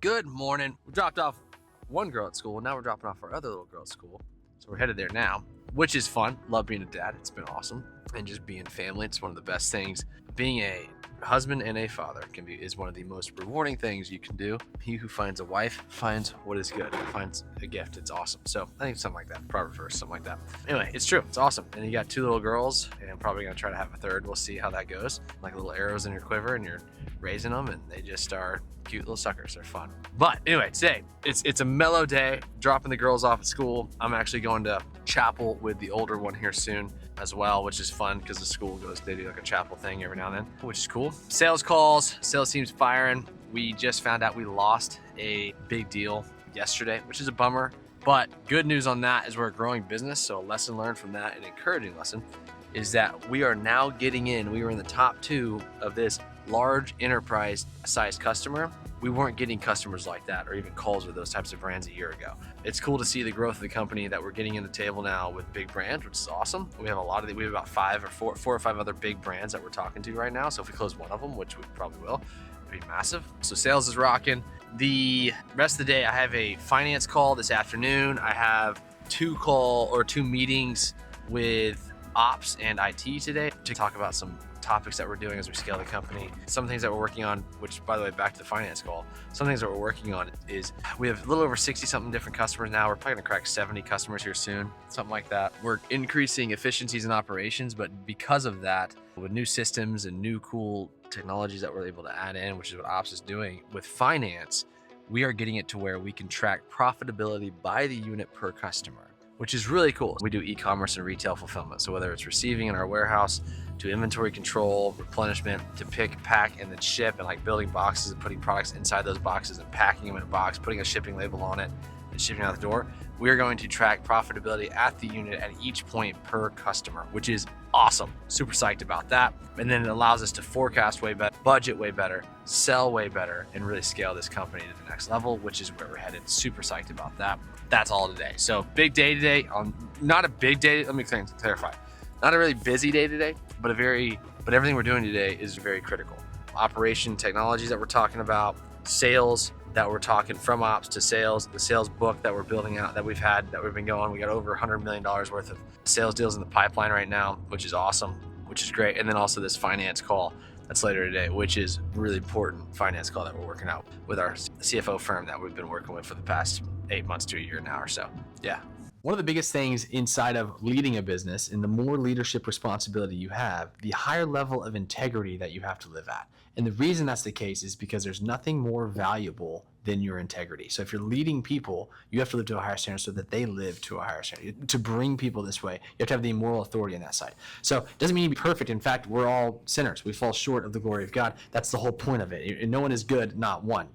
Good morning. We dropped off one girl at school. Now we're dropping off our other little girl at school. So we're headed there now, which is fun. Love being a dad. It's been awesome. And just being family. It's one of the best things. Being a husband and a father is one of the most rewarding things you can do. He who finds a wife finds what is good. Finds a gift. It's awesome. So I think something like that. Proverbs verse, something like that. Anyway, it's true. It's awesome. And you got two little girls, and I'm probably gonna try to have a third. We'll see how that goes. Like little arrows in your quiver, and you're raising them, and they just are cute little suckers. They're fun. But anyway, today it's a mellow day. Dropping the girls off at school. I'm actually going to chapel with the older one here soon as well, which is fun because the school they do like a chapel thing every now and then, which is cool. Sales calls, sales team's firing. We just found out we lost a big deal yesterday, which is a bummer. But good news on that is we're a growing business. So a lesson learned from that, an encouraging lesson, is that we are now getting in. We were in the top 2 of this large enterprise sized customer. We weren't getting customers like that or even calls with those types of brands a year ago. It's cool to see the growth of the company that we're getting in the table now with big brands, which is awesome. We have we have about 4 or 5 other big brands that we're talking to right now. So if we close one of them, which we probably will, it'd be massive. So sales is rocking. The rest of the day, I have a finance call this afternoon. I have 2 meetings with ops and IT today to talk about some topics that we're doing as we scale the company. Some things that we're working on, which by the way, back to the finance call, some things that we're working on is we have a little over 60 something different customers now. We're probably gonna crack 70 customers here soon, something like that. We're increasing efficiencies in operations, but because of that, with new systems and new cool technologies that we're able to add in, which is what ops is doing with finance, we are getting it to where we can track profitability by the unit per customer, which is really cool. We do e-commerce and retail fulfillment. So whether it's receiving in our warehouse, to inventory control, replenishment, to pick, pack, and then ship, and like building boxes and putting products inside those boxes and packing them in a box, putting a shipping label on it and shipping out the door, we are going to track profitability at the unit at each point per customer, which is awesome. Super psyched about that. And then it allows us to forecast way better, budget way better, sell way better, and really scale this company to the next level, which is where we're headed. Super psyched about that. That's all today. So big day today. Not a big day. Let me clarify. Not a really busy day today, but everything we're doing today is very critical. Operation technologies that we're talking about, sales that we're talking from ops to sales, the sales book that we're building out that we've been going. We got over $100 million worth of sales deals in the pipeline right now, which is awesome, which is great. And then also this finance call that's later today, which is really important finance call that we're working out with our CFO firm that we've been working with for the past 8 months to a year now or so. Yeah. One of the biggest things inside of leading a business, and the more leadership responsibility you have, the higher level of integrity that you have to live at. And the reason that's the case is because there's nothing more valuable than your integrity. So if you're leading people, you have to live to a higher standard so that they live to a higher standard. To bring people this way, you have to have the moral authority on that side. So it doesn't mean you be perfect. In fact, we're all sinners. We fall short of the glory of God. That's the whole point of it. And no one is good, not one.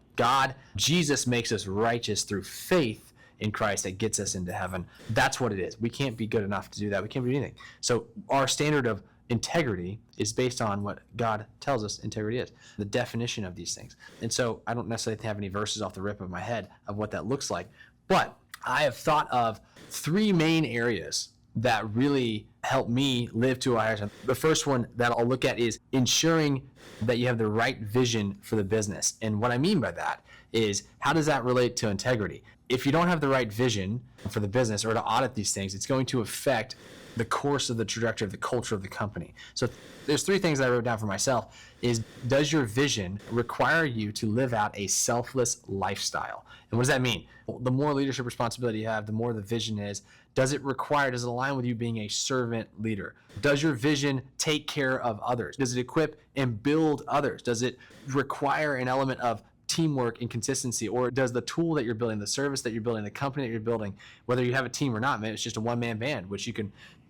Jesus makes us righteous through faith in Christ that gets us into heaven. That's what it is. We can't be good enough to do that. We can't do anything. So our standard of integrity is based on what God tells us integrity is, the definition of these things. And so I don't necessarily have any verses off the rip of my head of what that looks like, but I have thought of 3 main areas that really help me live to a higher standard. The first one that I'll look at is ensuring that you have the right vision for the business. And what I mean by that is, how does that relate to integrity? If you don't have the right vision for the business or to audit these things, it's going to affect the course of the trajectory of the culture of the company. So there's 3 things I wrote down for myself is, does your vision require you to live out a selfless lifestyle? And what does that mean? Well, the more leadership responsibility you have, the more the vision is. Does it align with you being a servant leader? Does your vision take care of others? Does it equip and build others? Does it require an element of teamwork and consistency? Or does the tool that you're building, the service that you're building, the company that you're building, whether you have a team or not, man, it's just a one-man band, which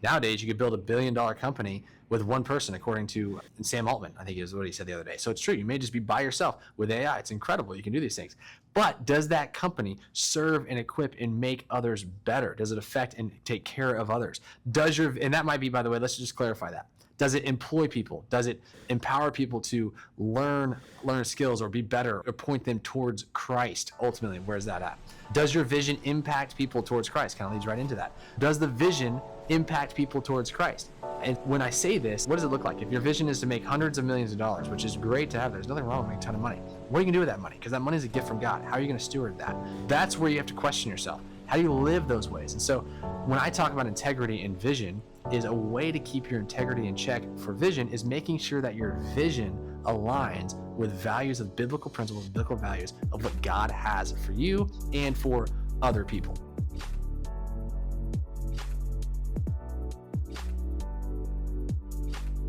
nowadays you could build $1 billion company with one person, according to Sam Altman, I think is what he said the other day. So it's true. You may just be by yourself with AI. It's incredible. You can do these things. But does that company serve and equip and make others better? Does it affect and take care of others? And that might be, by the way, let's just clarify that. Does it employ people? Does it empower people to learn skills or be better or point them towards Christ? Ultimately, where's that at? Does your vision impact people towards Christ? Kind of leads right into that. Does the vision impact people towards Christ? And when I say this, what does it look like? If your vision is to make hundreds of millions of dollars, which is great to have, there's nothing wrong with making a ton of money. What are you gonna do with that money? Because that money is a gift from God. How are you gonna steward that? That's where you have to question yourself. How do you live those ways? And so when I talk about integrity and vision, is a way to keep your integrity in check for vision is making sure that your vision aligns with values of biblical principles, biblical values of what God has for you and for other people.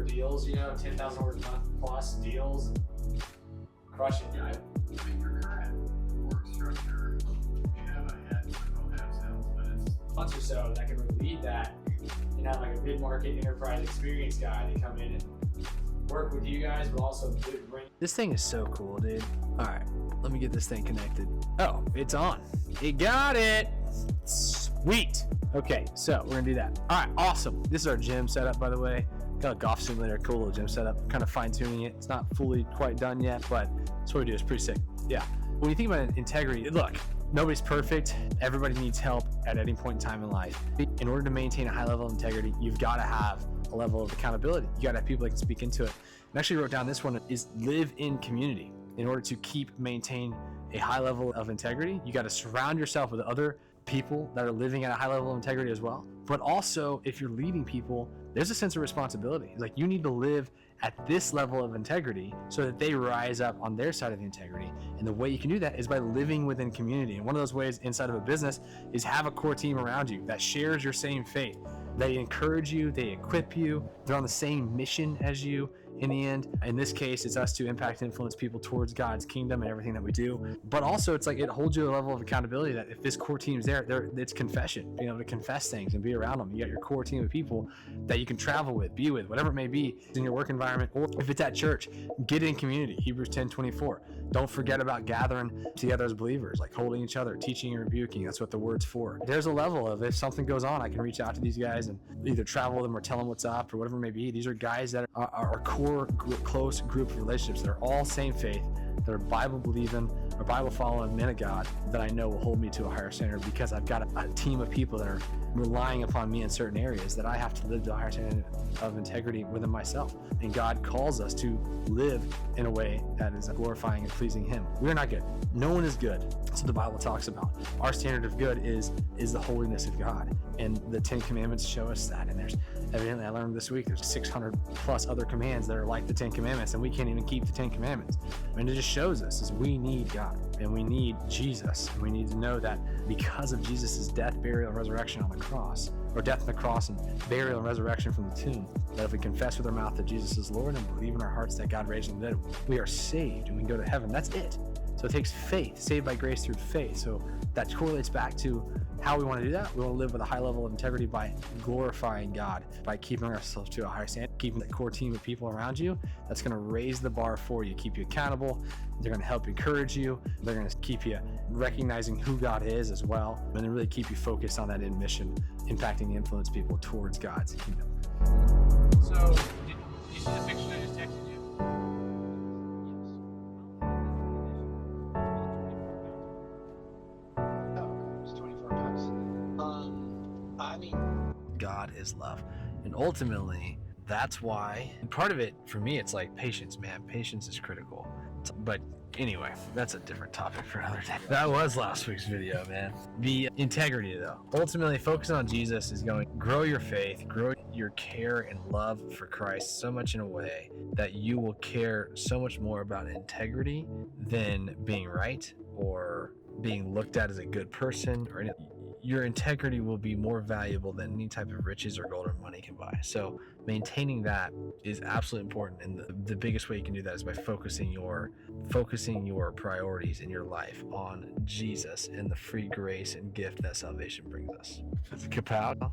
Deals, you know, 10,000 orders a month plus deals, crushing. Yeah, I mean, your current work structure, you have a head of sales, but it's Months or so that can relieve that and have like a mid-market enterprise experience guy to come in and work with you guys, but also bring. This thing is so cool, dude. All right, let me get this thing connected. Oh, it's on. It got it. Sweet. Okay, so we're gonna do that. All right, awesome. This is our gym setup, by the way. Got a golf simulator, cool little gym setup. Kind of fine tuning it. It's not fully quite done yet, but that's what we do. It's pretty sick. Yeah. When you think about integrity, look, nobody's perfect. Everybody needs help at any point in time in life. In order to maintain a high level of integrity, you've got to have a level of accountability. You got to have people that can speak into it. I actually wrote down this one is live in community. In order to maintain a high level of integrity, you got to surround yourself with other people that are living at a high level of integrity as well. But also, if you're leading people, there's a sense of responsibility. It's like you need to live at this level of integrity so that they rise up on their side of the integrity. And the way you can do that is by living within community. And one of those ways inside of a business is have a core team around you that shares your same faith. They encourage you, they equip you, they're on the same mission as you. In the end, in this case, it's us to impact and influence people towards God's kingdom and everything that we do. But also, it's like it holds you a level of accountability that if this core team's there, it's confession, being able to confess things and be around them. You got your core team of people that you can travel with, be with, whatever it may be in your work environment, or if it's at church, get in community. Hebrews 10:24. Don't forget about gathering together as believers, like holding each other, teaching and rebuking. That's what the word's for. There's a level of if something goes on, I can reach out to these guys and either travel with them or tell them what's up or whatever it may be. These are guys that are core close group of relationships that are all same faith, that are Bible believing or Bible following men of God that I know will hold me to a higher standard because I've got a team of people that are relying upon me in certain areas that I have to live to a higher standard of integrity within myself. And God calls us to live in a way that is glorifying and pleasing Him. We're not good. No one is good. That's what the Bible talks about. Our standard of good is the holiness of God. And the 10 Commandments show us that. And there's evidently, I learned this week, there's 600 plus other commands that are like the 10 Commandments, and we can't even keep the 10 Commandments. And it just shows us is we need God and we need Jesus. And we need to know that because of Jesus' death, burial, and resurrection on the cross, or death on the cross and burial and resurrection from the tomb, that if we confess with our mouth that Jesus is Lord and believe in our hearts that God raised him from the dead, we are saved and we can go to heaven. That's it. So it takes faith, saved by grace through faith. So that correlates back to how we want to do that. We want to live with a high level of integrity by glorifying God, by keeping ourselves to a higher standard, keeping that core team of people around you. That's going to raise the bar for you, keep you accountable. They're going to help encourage you. They're going to keep you recognizing who God is as well, and then really keep you focused on that end mission, impacting and influence people towards God's kingdom. So, did you see the picture I just texted you? God is love. And ultimately, that's why, and part of it for me, it's like patience, man. Patience is critical. But anyway, that's a different topic for another day. That was last week's video, man. The integrity, though. Ultimately, focusing on Jesus is going to grow your faith, grow your care and love for Christ so much in a way that you will care so much more about integrity than being right or being looked at as a good person or anything. Your integrity will be more valuable than any type of riches or gold or money can buy. So maintaining that is absolutely important. And the biggest way you can do that is by focusing your priorities in your life on Jesus and the free grace and gift that salvation brings us. Kapow.